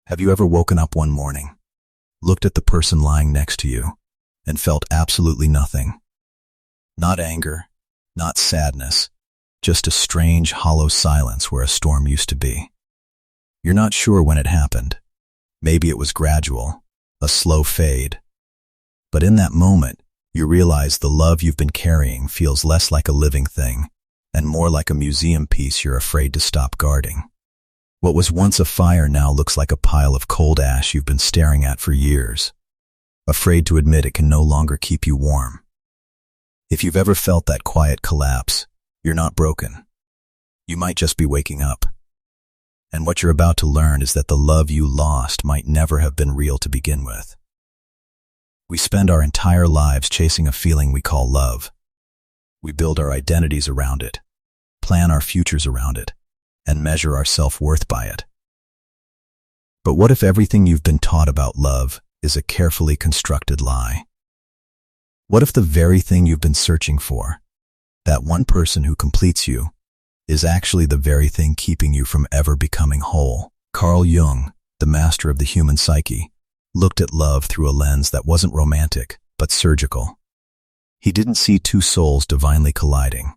Have you ever woken up one morning, looked at the person lying next to you, and felt absolutely nothing? Not anger, not sadness, just a strange, hollow silence where a storm used to be. You're not sure when it happened. Maybe it was gradual, a slow fade. But in that moment, you realize the love you've been carrying feels less like a living thing and more like a museum piece you're afraid to stop guarding. What was once a fire now looks like a pile of cold ash you've been staring at for years, afraid to admit it can no longer keep you warm. If you've ever felt that quiet collapse, you're not broken. You might just be waking up. And what you're about to learn is that the love you lost might never have been real to begin with. We spend our entire lives chasing a feeling we call love. We build our identities around it, plan our futures around it, and measure our self-worth by it. But what if everything you've been taught about love is a carefully constructed lie? What if the very thing you've been searching for, that one person who completes you, is actually the very thing keeping you from ever becoming whole? Carl Jung, the master of the human psyche, looked at love through a lens that wasn't romantic, but surgical. He didn't see two souls divinely colliding.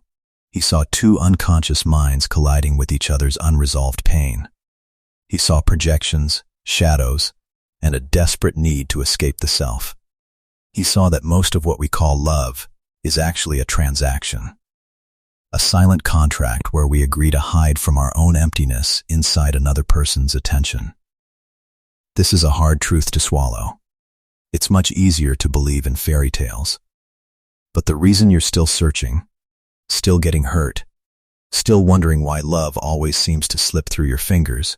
He saw two unconscious minds colliding with each other's unresolved pain. He saw projections, shadows, and a desperate need to escape the self. He saw that most of what we call love is actually a transaction, a silent contract where we agree to hide from our own emptiness inside another person's attention. This is a hard truth to swallow. It's much easier to believe in fairy tales. But the reason you're still searching, still getting hurt, still wondering why love always seems to slip through your fingers,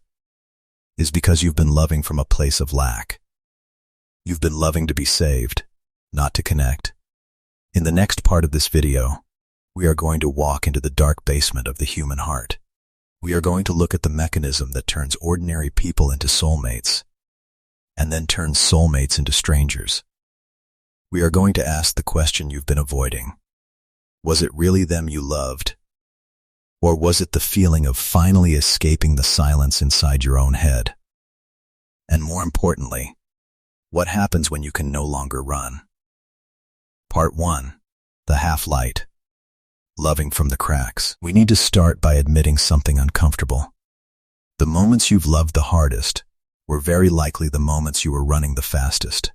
is because you've been loving from a place of lack. You've been loving to be saved, not to connect. In the next part of this video, we are going to walk into the dark basement of the human heart. We are going to look at the mechanism that turns ordinary people into soulmates, and then turns soulmates into strangers. We are going to ask the question you've been avoiding. Was it really them you loved? Or was it the feeling of finally escaping the silence inside your own head? And more importantly, what happens when you can no longer run? Part 1. The half-light. Loving from the cracks. We need to start by admitting something uncomfortable. The moments you've loved the hardest were very likely the moments you were running the fastest.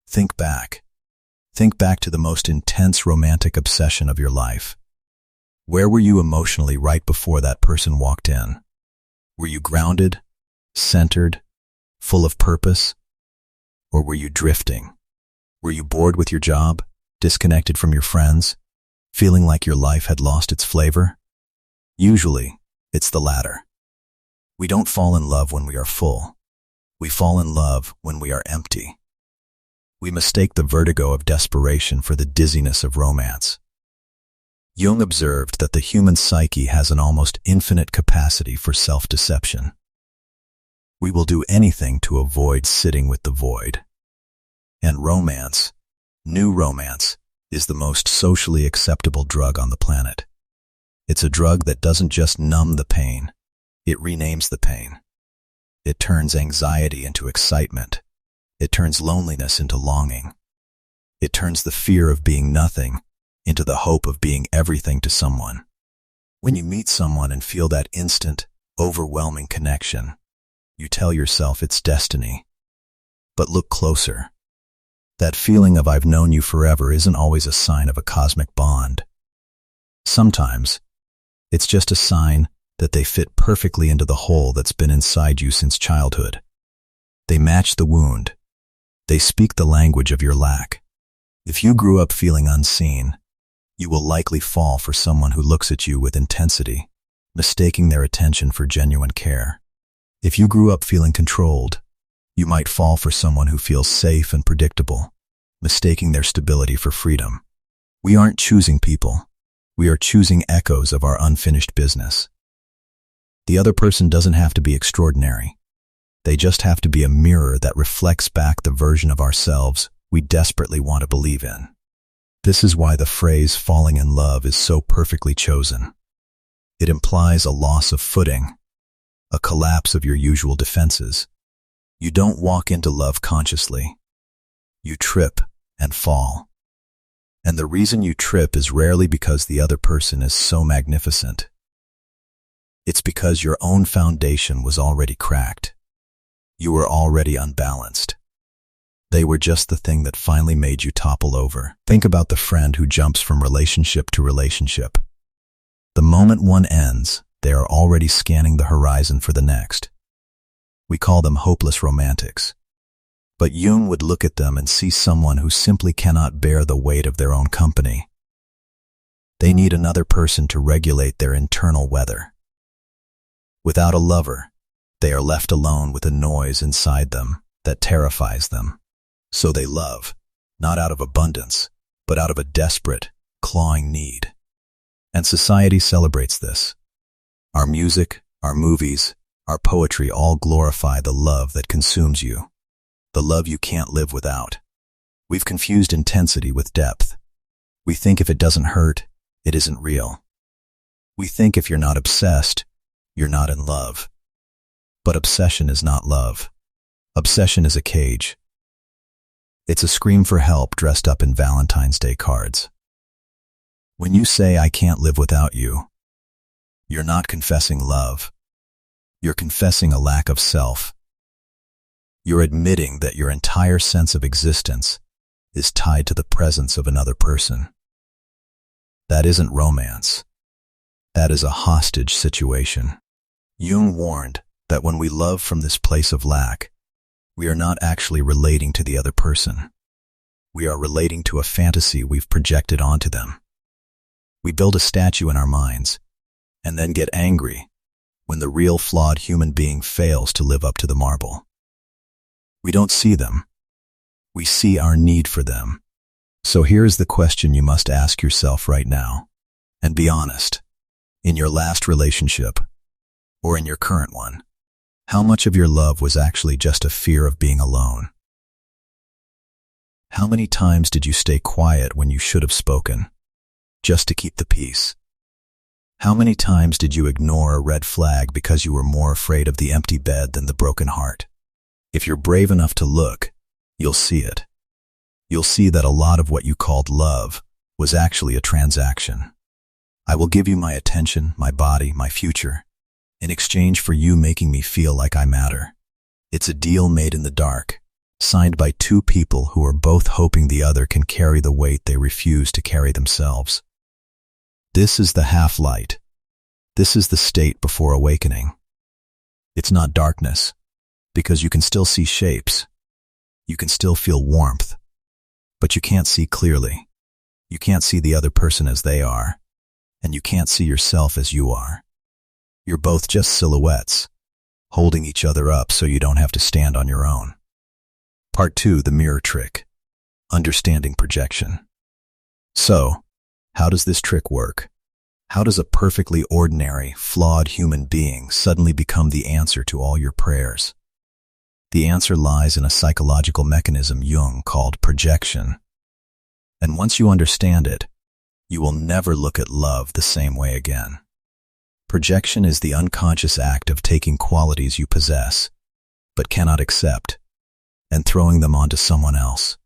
Think back. Think back to the most intense romantic obsession of your life. Where were you emotionally right before that person walked in? Were you grounded, centered, full of purpose? Or were you drifting? Were you bored with your job, disconnected from your friends, feeling like your life had lost its flavor? Usually, it's the latter. We don't fall in love when we are full. We fall in love when we are empty. We mistake the vertigo of desperation for the dizziness of romance. Jung observed that the human psyche has an almost infinite capacity for self-deception. We will do anything to avoid sitting with the void. And romance, new romance, is the most socially acceptable drug on the planet. It's a drug that doesn't just numb the pain, it renames the pain. It turns anxiety into excitement. It turns loneliness into longing. It turns the fear of being nothing into the hope of being everything to someone. When you meet someone and feel that instant, overwhelming connection, you tell yourself it's destiny. But look closer. That feeling of I've known you forever isn't always a sign of a cosmic bond. Sometimes, it's just a sign that they fit perfectly into the hole that's been inside you since childhood. They match the wound. They speak the language of your lack. If you grew up feeling unseen, you will likely fall for someone who looks at you with intensity, mistaking their attention for genuine care. If you grew up feeling controlled, you might fall for someone who feels safe and predictable, mistaking their stability for freedom. We aren't choosing people. We are choosing echoes of our unfinished business. The other person doesn't have to be extraordinary. They just have to be a mirror that reflects back the version of ourselves we desperately want to believe in. This is why the phrase falling in love is so perfectly chosen. It implies a loss of footing, a collapse of your usual defenses, You don't walk into love consciously. You trip and fall. And the reason you trip is rarely because the other person is so magnificent. It's because your own foundation was already cracked. You were already unbalanced. They were just the thing that finally made you topple over. Think about the friend who jumps from relationship to relationship. The moment one ends, they are already scanning the horizon for the next. We call them hopeless romantics. But Jung would look at them and see someone who simply cannot bear the weight of their own company. They need another person to regulate their internal weather. Without a lover, they are left alone with a noise inside them that terrifies them. So they love, not out of abundance, but out of a desperate, clawing need. And society celebrates this. Our music, our movies, our poetry all glorify the love that consumes you. The love you can't live without. We've confused intensity with depth. We think if it doesn't hurt, it isn't real. We think if you're not obsessed, you're not in love. But obsession is not love. Obsession is a cage. It's a scream for help dressed up in Valentine's Day cards. When you say, "I can't live without you," you're not confessing love. You're confessing a lack of self. You're admitting that your entire sense of existence is tied to the presence of another person. That isn't romance. That is a hostage situation. Jung warned that when we love from this place of lack, we are not actually relating to the other person. We are relating to a fantasy we've projected onto them. We build a statue in our minds and then get angry when the real flawed human being fails to live up to the marble. We don't see them. We see our need for them. So here's the question you must ask yourself right now, and be honest. In your last relationship, or in your current one, how much of your love was actually just a fear of being alone? How many times did you stay quiet when you should have spoken, just to keep the peace? How many times did you ignore a red flag because you were more afraid of the empty bed than the broken heart? If you're brave enough to look, you'll see it. You'll see that a lot of what you called love was actually a transaction. I will give you my attention, my body, my future, in exchange for you making me feel like I matter. It's a deal made in the dark, signed by two people who are both hoping the other can carry the weight they refuse to carry themselves. This is the half-light. This is the state before awakening. It's not darkness, because you can still see shapes. You can still feel warmth, but you can't see clearly. You can't see the other person as they are, and you can't see yourself as you are. You're both just silhouettes, holding each other up so you don't have to stand on your own. Part 2, the mirror trick. Understanding projection. So, how does this trick work? How does a perfectly ordinary, flawed human being suddenly become the answer to all your prayers? The answer lies in a psychological mechanism Jung called projection. And once you understand it, you will never look at love the same way again. Projection is the unconscious act of taking qualities you possess, but cannot accept, and throwing them onto someone else.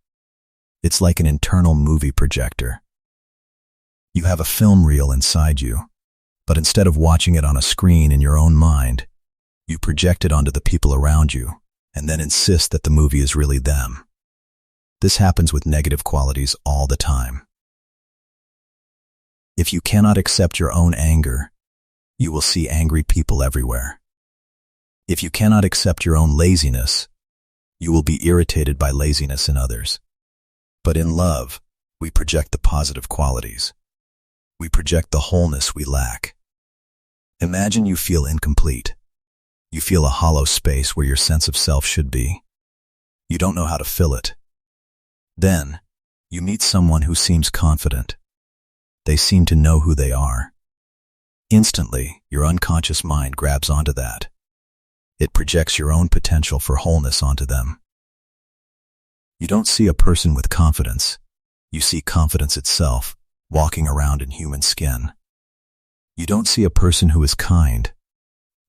It's like an internal movie projector. You have a film reel inside you, but instead of watching it on a screen in your own mind, you project it onto the people around you, and then insist that the movie is really them. This happens with negative qualities all the time. If you cannot accept your own anger, you will see angry people everywhere. If you cannot accept your own laziness, you will be irritated by laziness in others. But in love, we project the positive qualities. We project the wholeness we lack. Imagine you feel incomplete. You feel a hollow space where your sense of self should be. You don't know how to fill it. Then, you meet someone who seems confident. They seem to know who they are. Instantly, your unconscious mind grabs onto that. It projects your own potential for wholeness onto them. You don't see a person with confidence. You see confidence itself, walking around in human skin. You don't see a person who is kind.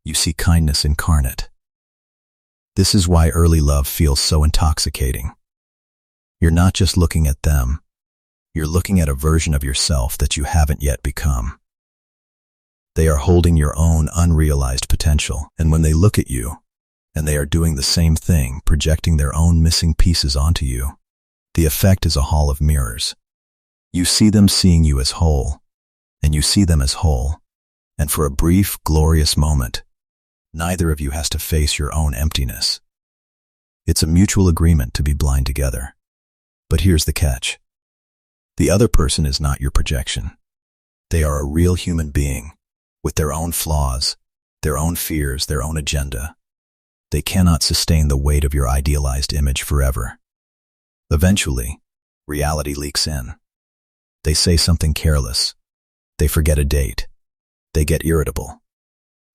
You see kindness incarnate. This is why early love feels so intoxicating. You're not just looking at them, you're looking at a version of yourself that you haven't yet become. They are holding your own unrealized potential, and when they look at you, and they are doing the same thing, projecting their own missing pieces onto you, the effect is a hall of mirrors. You see them seeing you as whole, and you see them as whole, and for a brief, glorious moment, neither of you has to face your own emptiness. It's a mutual agreement to be blind together. But here's the catch. The other person is not your projection. They are a real human being, with their own flaws, their own fears, their own agenda. They cannot sustain the weight of your idealized image forever. Eventually, reality leaks in. They say something careless. They forget a date. They get irritable.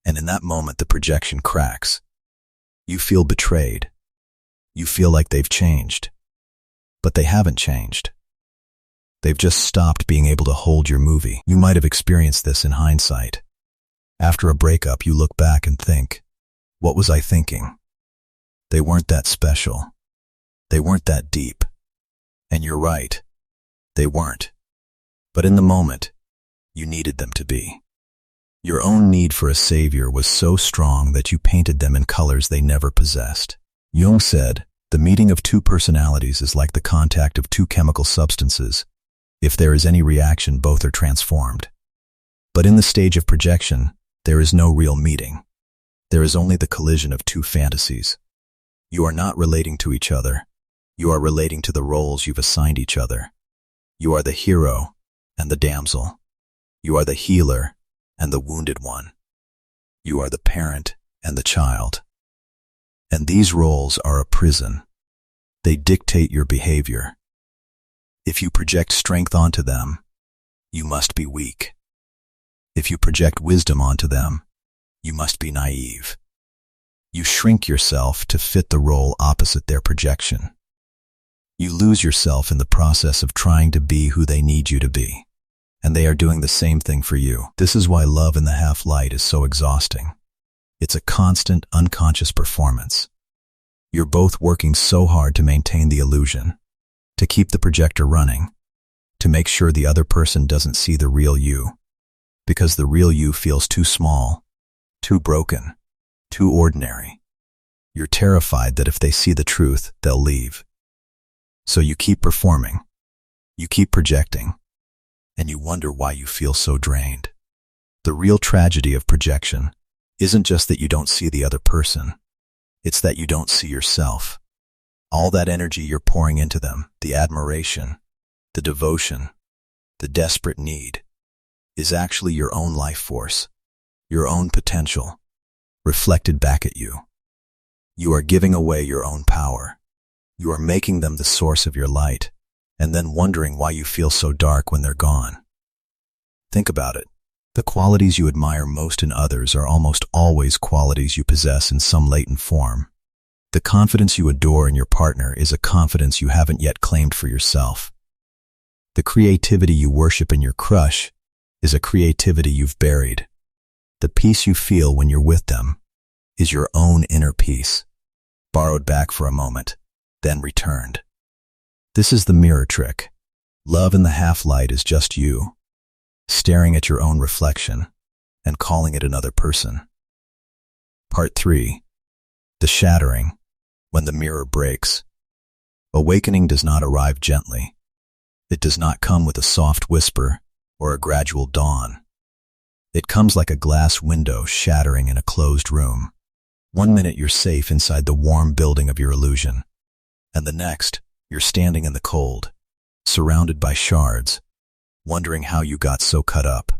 And in that moment, the projection cracks. You feel betrayed. You feel like they've changed. But they haven't changed. They've just stopped being able to hold your movie. You might have experienced this in hindsight. After a breakup, you look back and think, what was I thinking? They weren't that special. They weren't that deep. And you're right. They weren't. But in the moment, you needed them to be. Your own need for a savior was so strong that you painted them in colors they never possessed. Jung said, the meeting of two personalities is like the contact of two chemical substances. If there is any reaction, both are transformed. But in the stage of projection, there is no real meeting. There is only the collision of two fantasies. You are not relating to each other. You are relating to the roles you've assigned each other. You are the hero and the damsel. You are the healer and the wounded one. You are the parent and the child. And these roles are a prison. They dictate your behavior. If you project strength onto them, you must be weak. If you project wisdom onto them, you must be naive. You shrink yourself to fit the role opposite their projection. You lose yourself in the process of trying to be who they need you to be. And they are doing the same thing for you. This is why love in the half-light is so exhausting. It's a constant, unconscious performance. You're both working so hard to maintain the illusion, to keep the projector running, to make sure the other person doesn't see the real you, because the real you feels too small, too broken, too ordinary. You're terrified that if they see the truth, they'll leave. So you keep performing, you keep projecting, and you wonder why you feel so drained. The real tragedy of projection isn't just that you don't see the other person, it's that you don't see yourself. All that energy you're pouring into them, the admiration, the devotion, the desperate need, is actually your own life force, your own potential, reflected back at you. You are giving away your own power. You are making them the source of your light, and then wondering why you feel so dark when they're gone. Think about it. The qualities you admire most in others are almost always qualities you possess in some latent form. The confidence you adore in your partner is a confidence you haven't yet claimed for yourself. The creativity you worship in your crush is a creativity you've buried. The peace you feel when you're with them is your own inner peace, borrowed back for a moment, then returned. This is the mirror trick. Love in the half-light is just you, staring at your own reflection and calling it another person. Part 3. The shattering, when the mirror breaks. Awakening does not arrive gently. It does not come with a soft whisper or a gradual dawn. It comes like a glass window shattering in a closed room. One minute you're safe inside the warm building of your illusion, and the next, you're standing in the cold, surrounded by shards, wondering how you got so cut up.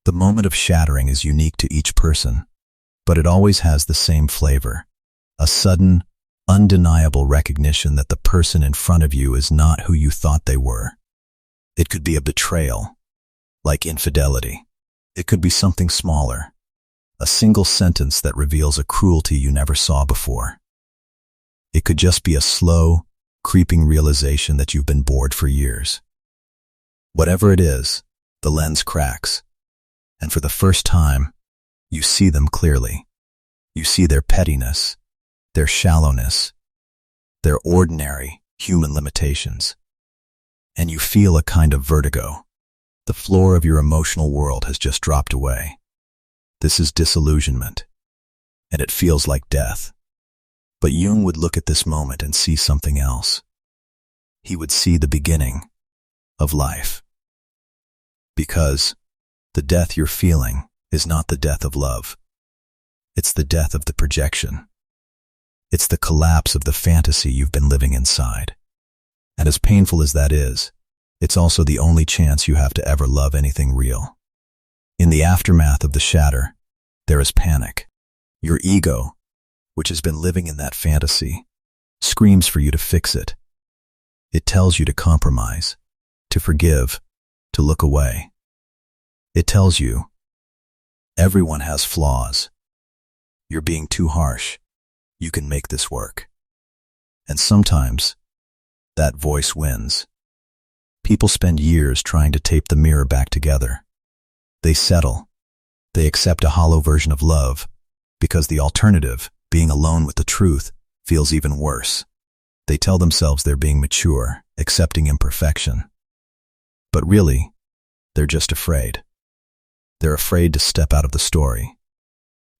The moment of shattering is unique to each person, but it always has the same flavor, a sudden, undeniable recognition that the person in front of you is not who you thought they were. It could be a betrayal, like infidelity. It could be something smaller, a single sentence that reveals a cruelty you never saw before. It could just be a slow, creeping realization that you've been bored for years. Whatever it is, the lens cracks, and for the first time, you see them clearly. You see their pettiness, their shallowness, their ordinary human limitations. And you feel a kind of vertigo. The floor of your emotional world has just dropped away. This is disillusionment, and it feels like death. But Jung would look at this moment and see something else. He would see the beginning of life. Because the death you're feeling is not the death of love. It's the death of the projection. It's the collapse of the fantasy you've been living inside. And as painful as that is, it's also the only chance you have to ever love anything real. In the aftermath of the shatter, there is panic. Your ego, which has been living in that fantasy, screams for you to fix it. It tells you to compromise, to forgive, to look away. It tells you, everyone has flaws. You're being too harsh. You can make this work. And sometimes, that voice wins. People spend years trying to tape the mirror back together. They settle. They accept a hollow version of love because the alternative, being alone with the truth, feels even worse. They tell themselves they're being mature, accepting imperfection. But really, they're just afraid. They're afraid to step out of the story.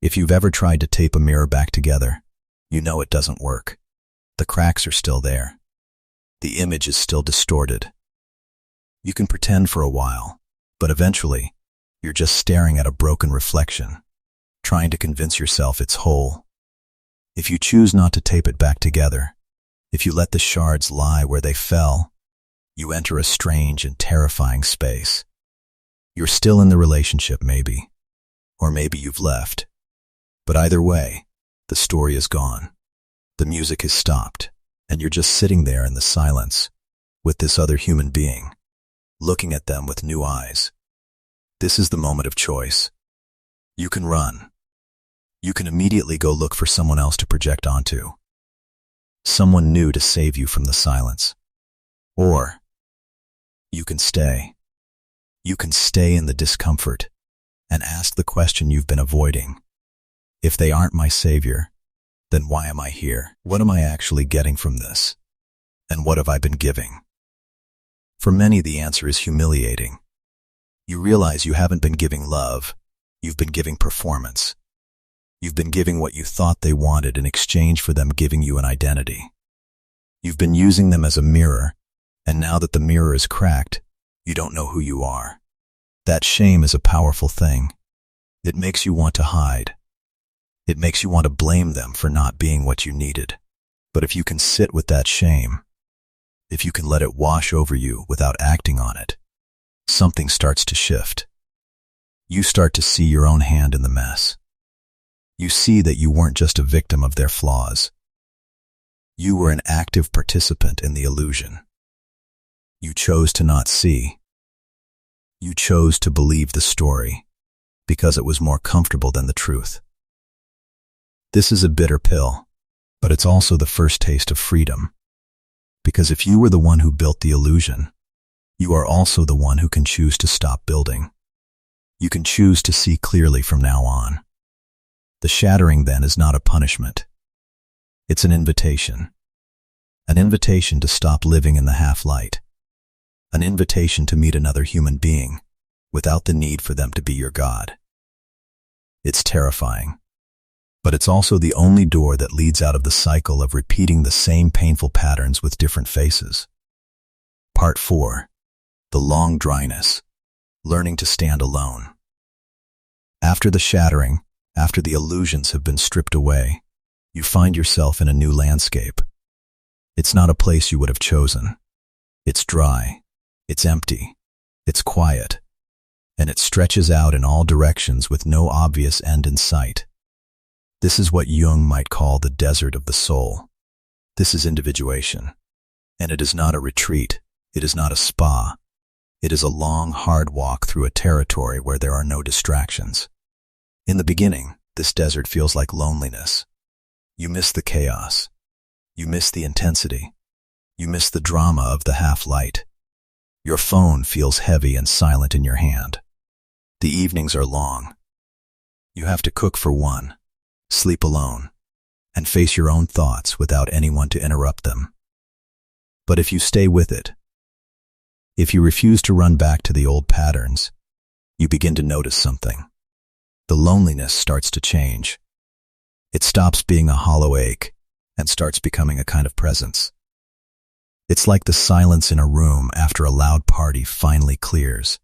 If you've ever tried to tape a mirror back together, you know it doesn't work. The cracks are still there. The image is still distorted. You can pretend for a while, but eventually, you're just staring at a broken reflection, trying to convince yourself it's whole. If you choose not to tape it back together, if you let the shards lie where they fell, you enter a strange and terrifying space. You're still in the relationship, maybe, or maybe you've left. But either way, the story is gone. The music has stopped, and you're just sitting there in the silence with this other human being, looking at them with new eyes. This is the moment of choice. You can run. You can immediately go look for someone else to project onto. Someone new to save you from the silence. Or you can stay. You can stay in the discomfort and ask the question you've been avoiding. If they aren't my savior, then why am I here? What am I actually getting from this? And what have I been giving? For many, the answer is humiliating. You realize you haven't been giving love, you've been giving performance. You've been giving what you thought they wanted in exchange for them giving you an identity. You've been using them as a mirror, and now that the mirror is cracked, you don't know who you are. That shame is a powerful thing. It makes you want to hide. It makes you want to blame them for not being what you needed. But if you can sit with that shame, if you can let it wash over you without acting on it, something starts to shift. You start to see your own hand in the mess. You see that you weren't just a victim of their flaws. You were an active participant in the illusion. You chose to not see. You chose to believe the story because it was more comfortable than the truth. This is a bitter pill, but it's also the first taste of freedom. Because if you were the one who built the illusion, you are also the one who can choose to stop building. You can choose to see clearly from now on. The shattering then is not a punishment. It's an invitation. An invitation to stop living in the half-light. An invitation to meet another human being without the need for them to be your God. It's terrifying. But it's also the only door that leads out of the cycle of repeating the same painful patterns with different faces. Part 4. The long dryness. Learning to stand alone. After the shattering, after the illusions have been stripped away, you find yourself in a new landscape. It's not a place you would have chosen. It's dry. It's empty. It's quiet. And it stretches out in all directions with no obvious end in sight. This is what Jung might call the desert of the soul. This is individuation. And it is not a retreat. It is not a spa. It is a long, hard walk through a territory where there are no distractions. In the beginning, this desert feels like loneliness. You miss the chaos. You miss the intensity. You miss the drama of the half-light. Your phone feels heavy and silent in your hand. The evenings are long. You have to cook for one, sleep alone, and face your own thoughts without anyone to interrupt them. But if you stay with it, if you refuse to run back to the old patterns, you begin to notice something. The loneliness starts to change. It stops being a hollow ache and starts becoming a kind of presence. It's like the silence in a room after a loud party finally clears.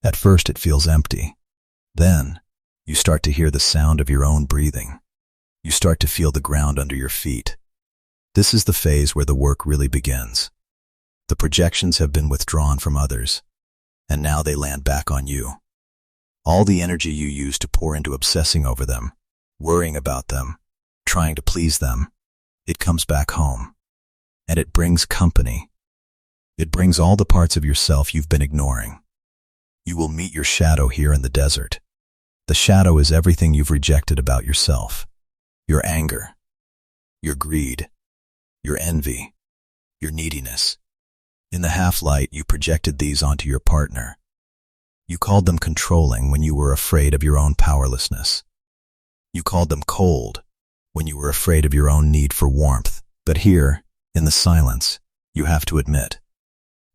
At first it feels empty. Then you start to hear the sound of your own breathing. You start to feel the ground under your feet. This is the phase where the work really begins. The projections have been withdrawn from others, and now they land back on you. All the energy you used to pour into obsessing over them, worrying about them, trying to please them, it comes back home. And it brings company. It brings all the parts of yourself you've been ignoring. You will meet your shadow here in the desert. The shadow is everything you've rejected about yourself. Your anger, your greed, your envy, your neediness. In the half-light, you projected these onto your partner. You called them controlling when you were afraid of your own powerlessness. You called them cold when you were afraid of your own need for warmth. But here, in the silence, you have to admit,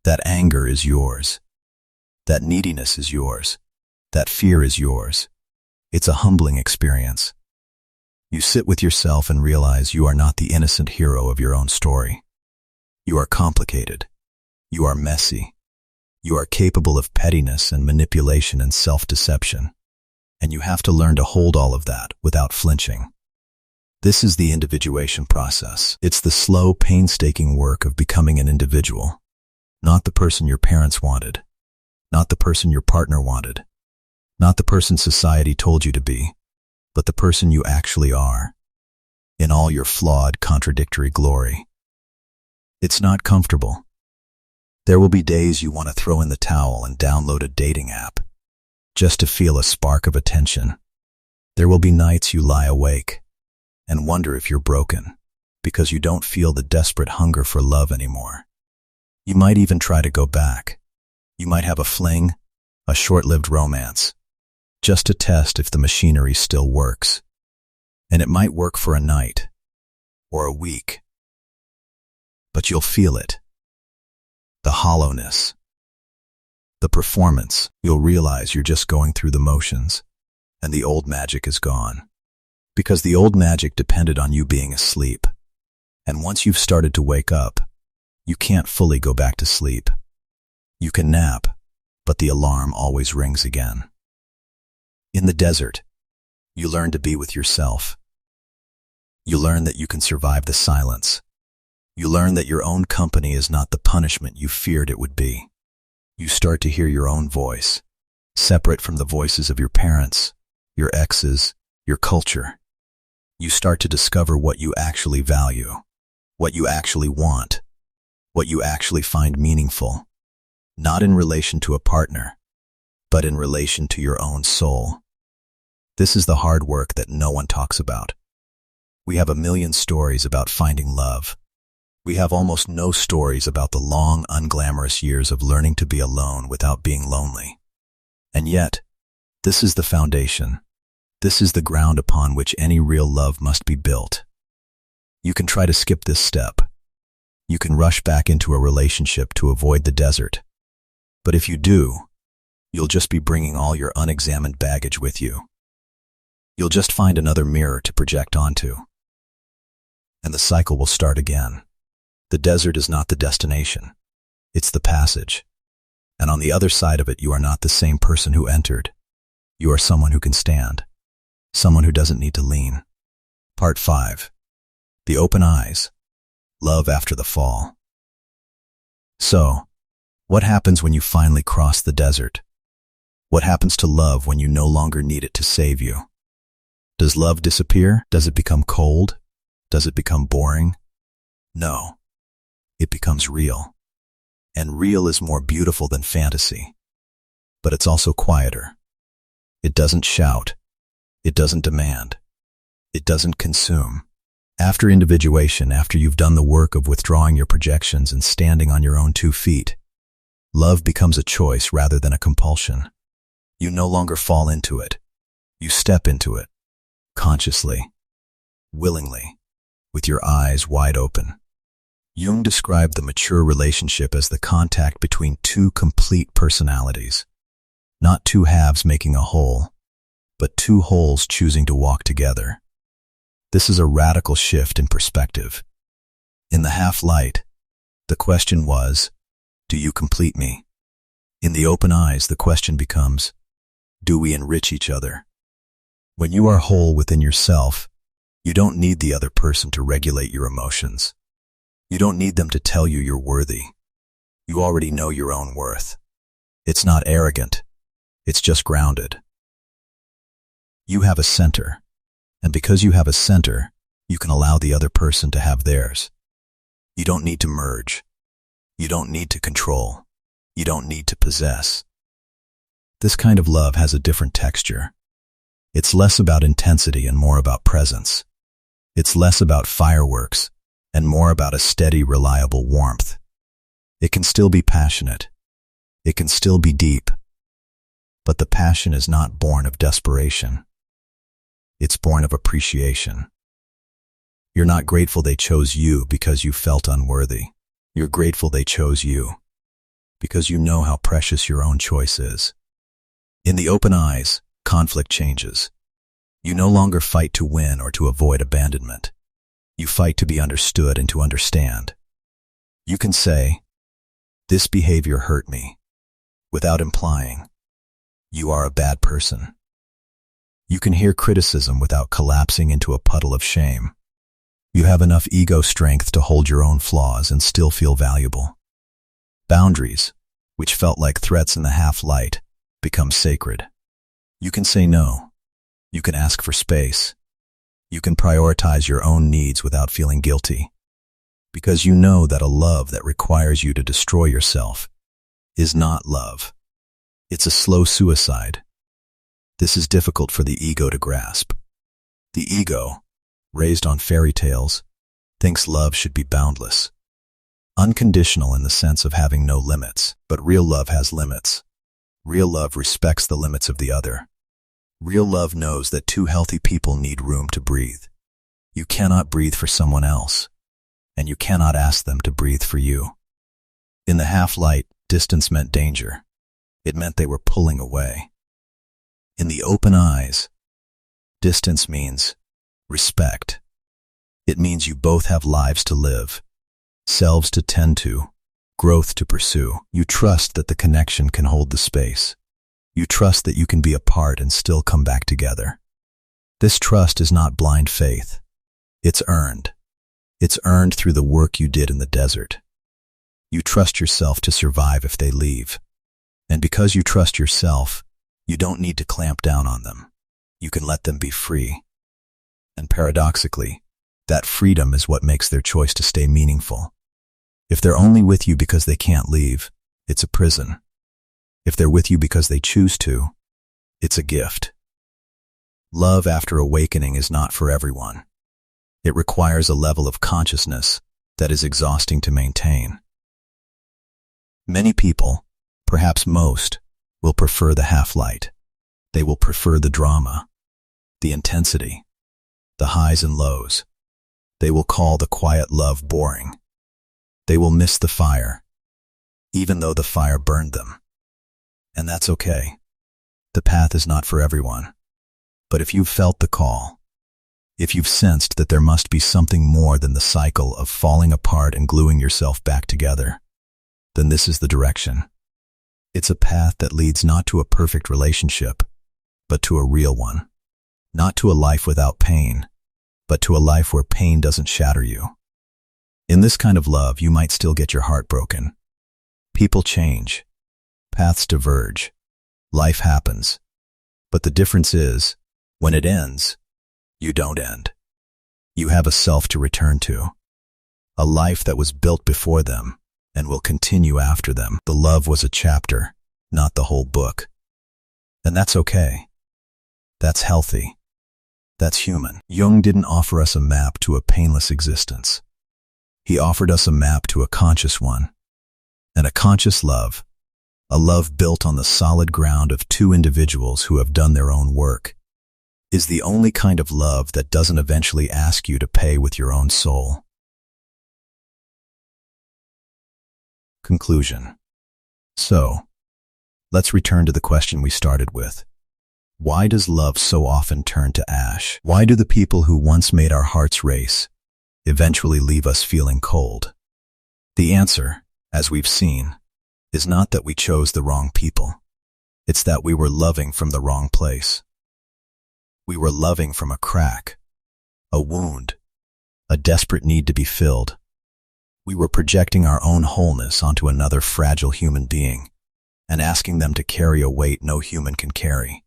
that anger is yours. That neediness is yours. That fear is yours. It's a humbling experience. You sit with yourself and realize you are not the innocent hero of your own story. You are complicated. You are messy. You are capable of pettiness and manipulation and self-deception. And you have to learn to hold all of that without flinching. This is the individuation process. It's the slow, painstaking work of becoming an individual. Not the person your parents wanted. Not the person your partner wanted. Not the person society told you to be, but the person you actually are, in all your flawed, contradictory glory. It's not comfortable. There will be days you want to throw in the towel and download a dating app, just to feel a spark of attention. There will be nights you lie awake and wonder if you're broken, because you don't feel the desperate hunger for love anymore. You might even try to go back. You might have a fling, a short-lived romance, just to test if the machinery still works. And it might work for a night, or a week. But you'll feel it. The hollowness. The performance. You'll realize you're just going through the motions, and the old magic is gone. Because the old magic depended on you being asleep. And once you've started to wake up, you can't fully go back to sleep. You can nap, but the alarm always rings again. In the desert, you learn to be with yourself. You learn that you can survive the silence. You learn that your own company is not the punishment you feared it would be. You start to hear your own voice, separate from the voices of your parents, your exes, your culture. You start to discover what you actually value, what you actually want, what you actually find meaningful, not in relation to a partner, but in relation to your own soul. This is the hard work that no one talks about. We have a million stories about finding love. We have almost no stories about the long, unglamorous years of learning to be alone without being lonely. And yet, this is the foundation. This is the ground upon which any real love must be built. You can try to skip this step. You can rush back into a relationship to avoid the desert. But if you do, you'll just be bringing all your unexamined baggage with you. You'll just find another mirror to project onto. And the cycle will start again. The desert is not the destination. It's the passage. And on the other side of it, you are not the same person who entered. You are someone who can stand. Someone who doesn't need to lean. Part 5. The open eyes. Love after the fall. So, what happens when you finally cross the desert? What happens to love when you no longer need it to save you? Does love disappear? Does it become cold? Does it become boring? No. It becomes real. And real is more beautiful than fantasy. But it's also quieter. It doesn't shout. It doesn't demand. It doesn't consume. After individuation, after you've done the work of withdrawing your projections and standing on your own 2 feet, love becomes a choice rather than a compulsion. You no longer fall into it. You step into it, consciously. willingly, with your eyes wide open. Jung described the mature relationship as the contact between two complete personalities, not two halves making a whole, but two wholes choosing to walk together. This is a radical shift in perspective. In the half-light, the question was, do you complete me? In the open eyes, the question becomes, do we enrich each other? When you are whole within yourself, you don't need the other person to regulate your emotions. You don't need them to tell you you're worthy. You already know your own worth. It's not arrogant. It's just grounded. You have a center, and because you have a center, you can allow the other person to have theirs. You don't need to merge. You don't need to control. You don't need to possess. This kind of love has a different texture. It's less about intensity and more about presence. It's less about fireworks and more about a steady, reliable warmth. It can still be passionate. It can still be deep. But the passion is not born of desperation. It's born of appreciation. You're not grateful they chose you because you felt unworthy. You're grateful they chose you because you know how precious your own choice is. In the open eyes, conflict changes. You no longer fight to win or to avoid abandonment. You fight to be understood and to understand. You can say, "This behavior hurt me," without implying, "You are a bad person." You can hear criticism without collapsing into a puddle of shame. You have enough ego strength to hold your own flaws and still feel valuable. Boundaries, which felt like threats in the half-light, become sacred. You can say no. You can ask for space. You can prioritize your own needs without feeling guilty. Because you know that a love that requires you to destroy yourself is not love. It's a slow suicide. This is difficult for the ego to grasp. The ego, raised on fairy tales, thinks love should be boundless. Unconditional in the sense of having no limits, but real love has limits. Real love respects the limits of the other. Real love knows that two healthy people need room to breathe. You cannot breathe for someone else, and you cannot ask them to breathe for you. In the half-light, distance meant danger. It meant they were pulling away. In the open eyes, distance means respect. It means you both have lives to live, selves to tend to, growth to pursue. You trust that the connection can hold the space. You trust that you can be apart and still come back together. This trust is not blind faith. It's earned. It's earned through the work you did in the desert. You trust yourself to survive if they leave. And because you trust yourself, you don't need to clamp down on them. You can let them be free. And paradoxically, that freedom is what makes their choice to stay meaningful. If they're only with you because they can't leave, it's a prison. If they're with you because they choose to, it's a gift. Love after awakening is not for everyone. It requires a level of consciousness that is exhausting to maintain. Many people, perhaps most, will prefer the half-light. They will prefer the drama, the intensity, the highs and lows. They will call the quiet love boring. They will miss the fire, even though the fire burned them. And that's okay. The path is not for everyone. But if you've felt the call, if you've sensed that there must be something more than the cycle of falling apart and gluing yourself back together, then this is the direction. It's a path that leads not to a perfect relationship, but to a real one. Not to a life without pain, but to a life where pain doesn't shatter you. In this kind of love, you might still get your heart broken. People change. Paths diverge. Life happens. But the difference is, when it ends, you don't end. You have a self to return to. A life that was built before them and will continue after them. The love was a chapter, not the whole book. And that's okay. That's healthy. That's human. Jung didn't offer us a map to a painless existence. He offered us a map to a conscious one. And a conscious love. A love built on the solid ground of two individuals who have done their own work. is the only kind of love that doesn't eventually ask you to pay with your own soul. Conclusion. So, let's return to the question we started with. Why does love so often turn to ash? Why do the people who once made our hearts race eventually leave us feeling cold? The answer, as we've seen, is not that we chose the wrong people. It's that we were loving from the wrong place. We were loving from a crack, a wound, a desperate need to be filled. We were projecting our own wholeness onto another fragile human being and asking them to carry a weight no human can carry.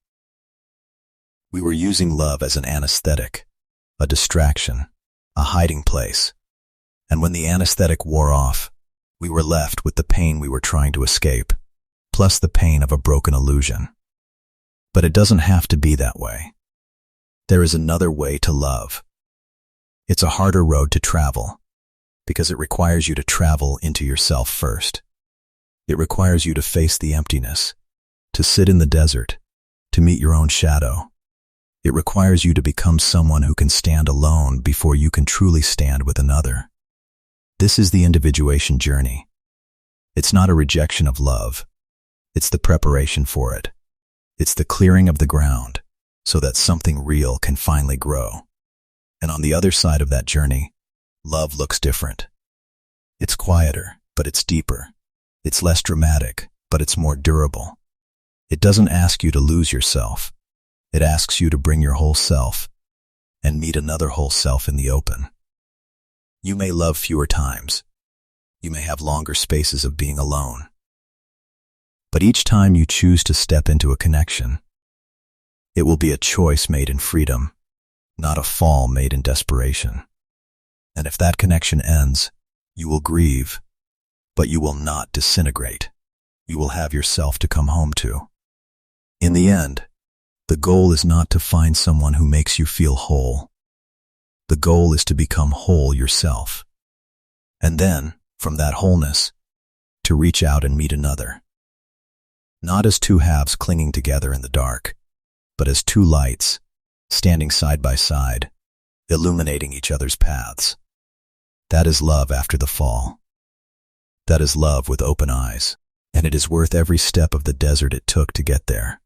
We were using love as an anesthetic, a distraction, a hiding place. And when the anesthetic wore off, we were left with the pain we were trying to escape, plus the pain of a broken illusion. But it doesn't have to be that way. There is another way to love. It's a harder road to travel, because it requires you to travel into yourself first. It requires you to face the emptiness, to sit in the desert, to meet your own shadow. It requires you to become someone who can stand alone before you can truly stand with another. This is the individuation journey. It's not a rejection of love. It's the preparation for it. It's the clearing of the ground so that something real can finally grow. And on the other side of that journey, love looks different. It's quieter, but it's deeper. It's less dramatic, but it's more durable. It doesn't ask you to lose yourself. It asks you to bring your whole self and meet another whole self in the open. You may love fewer times. You may have longer spaces of being alone. But each time you choose to step into a connection, it will be a choice made in freedom, not a fall made in desperation. And if that connection ends, you will grieve, but you will not disintegrate. You will have yourself to come home to. In the end, the goal is not to find someone who makes you feel whole. The goal is to become whole yourself. And then, from that wholeness, to reach out and meet another. Not as two halves clinging together in the dark, but as two lights, standing side by side, illuminating each other's paths. That is love after the fall. That is love with open eyes, and it is worth every step of the desert it took to get there.